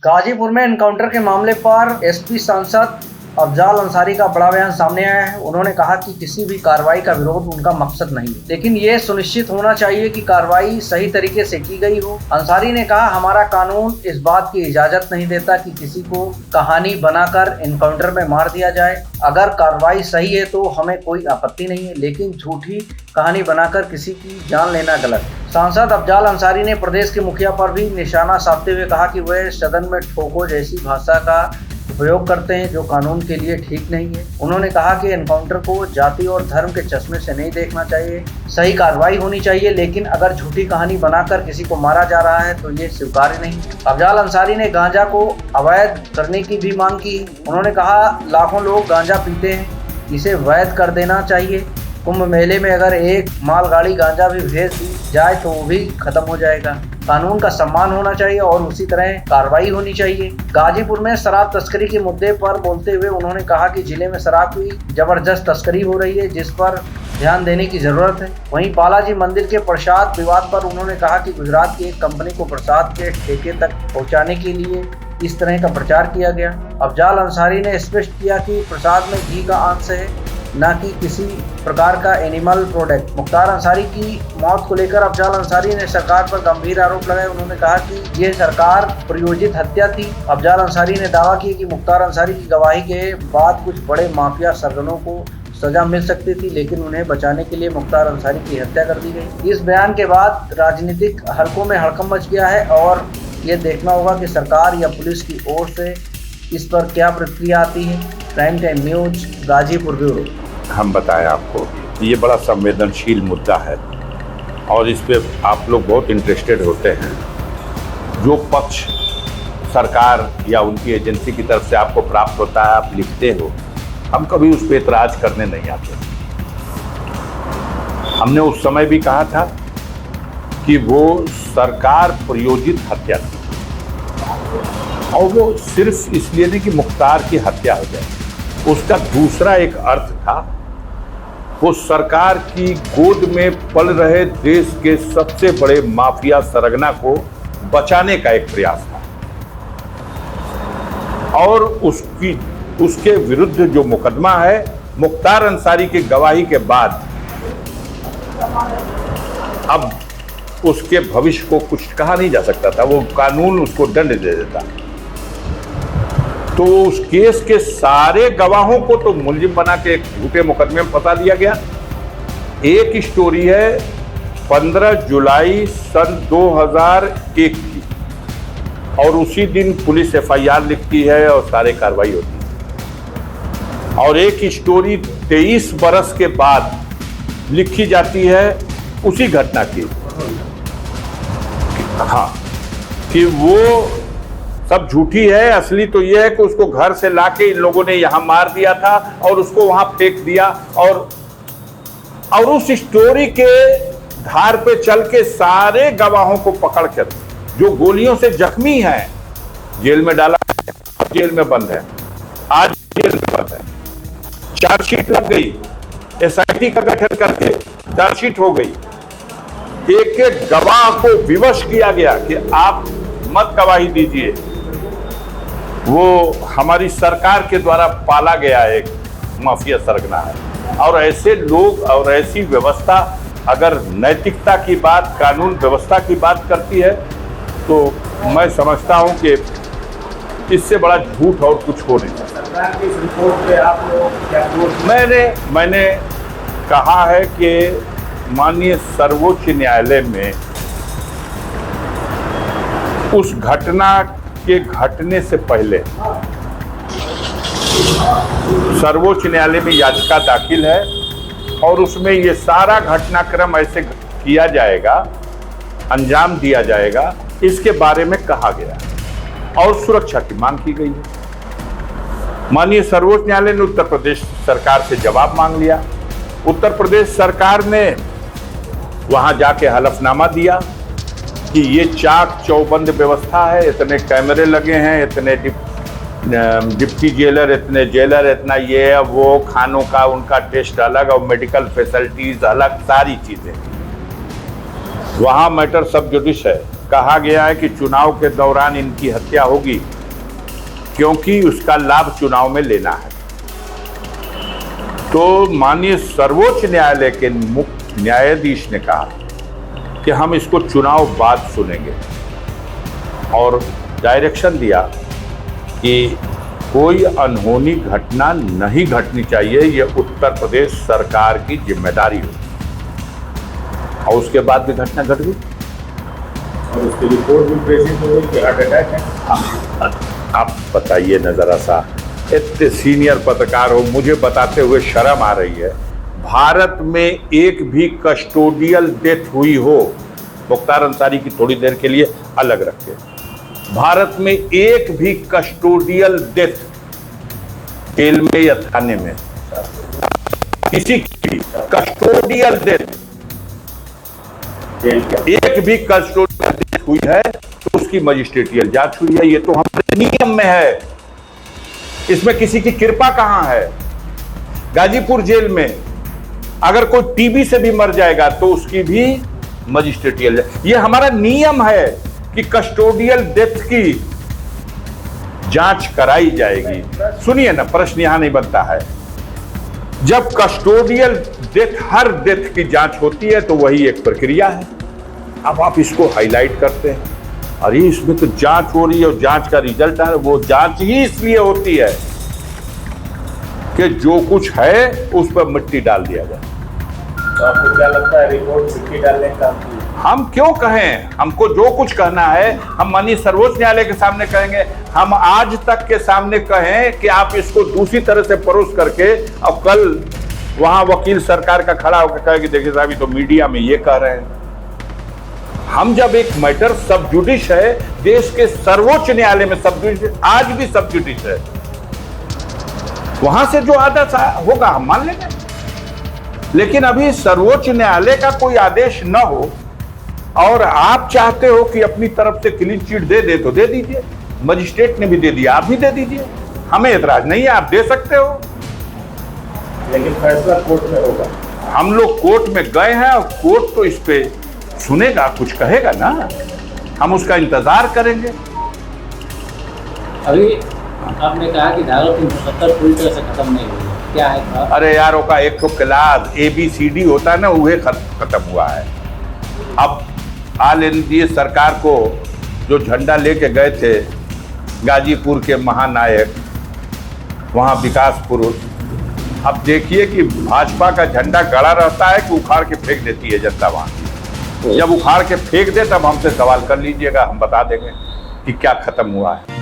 गाजीपुर में एनकाउंटर के मामले पर एसपी सांसद अफजाल अंसारी का बड़ा बयान सामने आया है। उन्होंने कहा कि किसी भी कार्रवाई का विरोध उनका मकसद नहीं है, लेकिन ये सुनिश्चित होना चाहिए कि कार्रवाई सही तरीके से की गई हो। अंसारी ने कहा, हमारा कानून इस बात की इजाजत नहीं देता कि किसी को कहानी बनाकर एनकाउंटर में मार दिया जाए। अगर कार्रवाई सही है तो हमें कोई आपत्ति नहीं है, लेकिन झूठी कहानी बनाकर किसी की जान लेना गलत है। सांसद अफजाल अंसारी ने प्रदेश के मुखिया पर भी निशाना साधते हुए कहा कि वह सदन में ठोको जैसी भाषा का उपयोग करते हैं जो कानून के लिए ठीक नहीं है। उन्होंने कहा कि एनकाउंटर को जाति और धर्म के चश्मे से नहीं देखना चाहिए, सही कार्रवाई होनी चाहिए, लेकिन अगर झूठी कहानी बनाकर किसी को मारा जा रहा है तो ये स्वीकार्य नहीं। अफजाल अंसारी ने गांजा को अवैध करने की भी मांग की। उन्होंने कहा, लाखों लोग गांजा पीते हैं, इसे वैध कर देना चाहिए। कुंभ मेले में अगर एक मालगाड़ी गांजा भी भेज दी जाए तो वो भी खत्म हो जाएगा। कानून का सम्मान होना चाहिए और उसी तरह कार्रवाई होनी चाहिए। गाजीपुर में शराब तस्करी के मुद्दे पर बोलते हुए उन्होंने कहा कि जिले में शराब की जबरदस्त तस्करी हो रही है, जिस पर ध्यान देने की जरूरत है। वहीं बालाजी मंदिर के प्रसाद विवाद पर उन्होंने कहा कि गुजरात की एक कंपनी को प्रसाद के ठेके तक पहुँचाने के लिए इस तरह का प्रचार किया गया। अफजाल अंसारी ने स्पष्ट किया कि प्रसाद में घी का अंश है, न कि किसी प्रकार का एनिमल प्रोडक्ट। मुख्तार अंसारी की मौत को लेकर अफजाल अंसारी ने सरकार पर गंभीर आरोप लगाए। उन्होंने कहा कि यह सरकार प्रायोजित हत्या थी। अफजाल अंसारी ने दावा किया कि मुख्तार अंसारी की गवाही के बाद कुछ बड़े माफिया सरगनों को सजा मिल सकती थी, लेकिन उन्हें बचाने के लिए मुख्तार अंसारी की हत्या कर दी गई। इस बयान के बाद राजनीतिक हलकों में हड़कंप मच गया है और ये देखना होगा कि सरकार या पुलिस की ओर से इस पर क्या प्रतिक्रिया आती है। Prime time news Ghazipur bureau. हम बताएं आपको, ये बड़ा संवेदनशील मुद्दा है और इस पे आप लोग बहुत इंटरेस्टेड होते हैं। जो पक्ष सरकार या उनकी एजेंसी की तरफ से आपको प्राप्त होता है, आप लिखते हो, हम कभी उस पर एतराज करने नहीं आते। हमने उस समय भी कहा था कि वो सरकार प्रायोजित हत्या थी और वो सिर्फ इसलिए नहीं कि मुख्तार की हत्या हो जाए, उसका दूसरा एक अर्थ था, वो सरकार की गोद में पल रहे देश के सबसे बड़े माफिया सरगना को बचाने का एक प्रयास था। और उसके विरुद्ध जो मुकदमा है, मुख्तार अंसारी की गवाही के बाद अब उसके भविष्य को कुछ कहा नहीं जा सकता था, वो कानून उसको दंड दे देता। तो उस केस के सारे गवाहों को तो मुलजिम बना के एक झूठे मुकदमे में फंसा दिया गया। एक स्टोरी है 15 जुलाई सन 2001 की, और उसी दिन पुलिस एफआईआर लिखती है और सारे कार्रवाई होती है। और एक स्टोरी 23 बरस के बाद लिखी जाती है उसी घटना की, हाँ, कि वो सब झूठी है। असली तो यह है कि उसको घर से लाके इन लोगों ने यहां मार दिया था और उसको वहां फेंक दिया। और उस स्टोरी के धार पे चल के सारे गवाहों को पकड़ कर, जो गोलियों से जख्मी हैं, जेल में डाला, जेल में बंद है, आज जेल में बंद है। चार्जशीट लग गई, एसआईटी का गठन करके चार्जशीट हो गई। एक एक गवाह को विवश किया गया कि आप मत गवाही दीजिए। वो हमारी सरकार के द्वारा पाला गया एक माफिया सरगना है। और ऐसे लोग और ऐसी व्यवस्था अगर नैतिकता की बात, कानून व्यवस्था की बात करती है, तो मैं समझता हूं कि इससे बड़ा झूठ और कुछ हो नहीं सकता। सरकार की इस रिपोर्ट पे आप लोग क्या मैंने कहा है कि माननीय सर्वोच्च न्यायालय में उस घटना के घटने से पहले सर्वोच्च न्यायालय में याचिका दाखिल है और उसमें ये सारा घटनाक्रम ऐसे किया जाएगा, अंजाम दिया जाएगा, इसके बारे में कहा गया और सुरक्षा की मांग की गई है। माननीय सर्वोच्च न्यायालय ने उत्तर प्रदेश सरकार से जवाब मांग लिया। उत्तर प्रदेश सरकार ने वहां जाके हलफनामा दिया कि ये चाक चौबंद व्यवस्था है, इतने कैमरे लगे हैं, इतने डिप्टी जेलर, इतने जेलर, इतना ये वो, खानों का उनका टेस्ट अलग और मेडिकल फैसिलिटीज अलग, सारी चीजें। वहां मैटर सब जुडिस है, कहा गया है कि चुनाव के दौरान इनकी हत्या होगी क्योंकि उसका लाभ चुनाव में लेना है। तो माननीय सर्वोच्च न्यायालय के मुख्य न्यायाधीश ने कहा कि हम इसको चुनाव बाद सुनेंगे और डायरेक्शन दिया कि कोई अनहोनी घटना नहीं घटनी चाहिए, यह उत्तर प्रदेश सरकार की जिम्मेदारी हो। और उसके बाद भी घटना घट गई और उसकी रिपोर्ट भी प्रेजेंट हो गई कि हार्ट अटैक है। आप बताइए न जरा सा, इतने सीनियर पत्रकार हो, मुझे बताते हुए शर्म आ रही है। भारत में एक भी कस्टोडियल डेथ हुई हो, मुख्तार अंसारी की थोड़ी देर के लिए अलग रखे, भारत में एक भी कस्टोडियल डेथ जेल में या थाने में किसी की कस्टोडियल डेथ एक भी कस्टोडियल डेथ हुई है तो उसकी मजिस्ट्रेटियल जांच हुई है। ये तो हमारे नियम में है, इसमें किसी की कृपा कहां है। गाजीपुर जेल में अगर कोई टीबी से भी मर जाएगा तो उसकी भी मजिस्ट्रेटियल, ये हमारा नियम है कि कस्टोडियल डेथ की जांच कराई जाएगी। सुनिए ना, प्रश्न यहां नहीं बनता है। जब कस्टोडियल डेथ, हर डेथ की जांच होती है तो वही एक प्रक्रिया है। अब आप इसको हाईलाइट करते हैं, अरे इसमें तो जांच हो रही है और जांच का रिजल्ट आ रहा है। वो जांच ही इसलिए होती है कि जो कुछ है उस पर मिट्टी डाल दिया जाए। तो आपको क्या लगता है रिपोर्ट मिट्टी डालने का? हम क्यों कहें, हमको जो कुछ कहना है हम माननीय सर्वोच्च न्यायालय के सामने कहेंगे। हम आज तक के सामने कहें कि आप इसको दूसरी तरह से परोस करके, और कल वहां वकील सरकार का खड़ा होकर कहे कि देखिए साहब ये तो मीडिया में ये कह रहे हैं। हम जब एक मैटर सब जुडिश है, देश के सर्वोच्च न्यायालय में सब जुडिश, आज भी सब जुडिश है, वहां से जो आदेश होगा हम मान लेंगे। लेकिन अभी सर्वोच्च न्यायालय का कोई आदेश न हो और आप चाहते हो कि अपनी तरफ से क्लीन चिट दे दे तो दे दीजिए। मजिस्ट्रेट ने भी दे दिया, आप भी दे दीजिए, हमें एतराज नहीं है, आप दे सकते हो। लेकिन फैसला कोर्ट में होगा। हम लोग कोर्ट में गए हैं और कोर्ट तो इस पे सुनेगा, कुछ कहेगा ना, हम उसका इंतजार करेंगे। अभी आपने कहा कि धारा 370 पूरी तरह से खत्म नहीं हुई, क्या है था? अरे यार, का एक तो क्लास ABCD होता है ना, वह खत्म हुआ है। अब ऑल इंडिया सरकार को जो झंडा लेके गए थे गाजीपुर के महानायक, वहां विकास पुरुष, अब देखिए कि भाजपा का झंडा गड़ा रहता है कि उखाड़ के फेंक देती है जनता वहां। जब उखाड़ के फेंक दे तब हमसे सवाल कर लीजिएगा, हम बता देंगे कि क्या खत्म हुआ है।